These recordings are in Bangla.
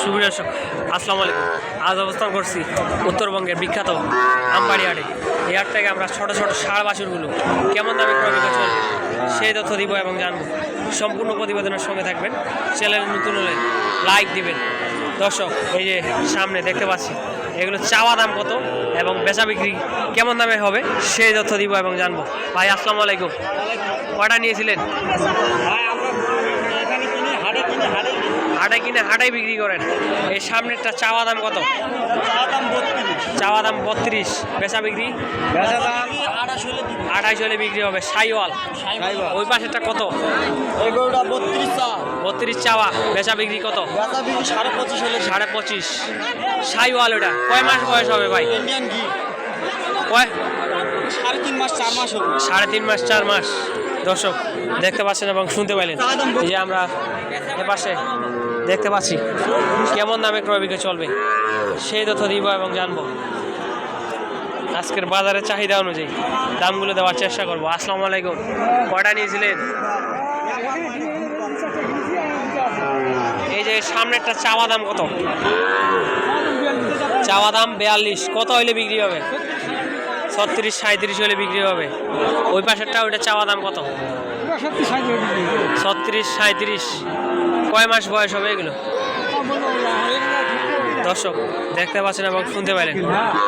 সুপ্রিয় দর্শক আসসালামু আলাইকুম। আজ অবস্থান করছি উত্তরবঙ্গের বিখ্যাত আমবাড়ি হাটে। এই হাট থেকে আমরা ছোটো ছোটো ষাঁড় বাছুরগুলো কেমন দামে ক্রয় বিক্রয় চলবে সেই তথ্য দিব এবং জানবো। সম্পূর্ণ প্রতিবেদনের সঙ্গে থাকবেন। চ্যানেলে নতুন হলে লাইক দিবেন। দর্শক এই যে সামনে দেখতে পাচ্ছি এগুলো চাওয়া দাম কত এবং বেচা বিক্রি কেমন দামে হবে সেই তথ্য দিব এবং জানবো। ভাই আসসালামু আলাইকুম, কয়টা নিয়েছিলেন? হাটে কিনে হাটেই বিক্রি করেন। এই সামনেরটা চাওয়া দাম কত? চাওয়া দাম 32, বেচা বিক্রি 28 হলে বিক্রি হবে। সাইওয়াল ওই পাশেরটা কত? 32 চাওয়া, বেচা বিক্রি কত? 25.5। সাইওয়াল ওটা কয় মাস বয়স হবে ভাই? কয়? 3.5 মাস 4 মাস। দর্শক দেখতে পাচ্ছেন এবং শুনতে পাইলেন এই যে আমরা এপাশে দেখতে পাচ্ছি কেমন দামে ক্রয় বিক্রয় চলবে সেই তথ্য দিব এবং জানবো। আজকের বাজারের চাহিদা অনুযায়ী দামগুলো দেওয়ার চেষ্টা করবো। আসসালামু আলাইকুম, কয়টা নিয়েছিলেন? এই যে সামনেরটা চাওয়া দাম কত? চাওয়া দাম 42, কত হইলে বিক্রি হবে? 36-37 হলে বিক্রি হবে। ওই পাশেরটা ওইটা চাওয়া দাম কত? 36-37। কয় মাস বয়স হবে এগুলো? দর্শক দেখতে পাচ্ছেন এবং শুনতে পাইলেন,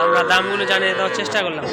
আমরা দামগুলো জানিয়ে দেওয়ার চেষ্টা করলাম।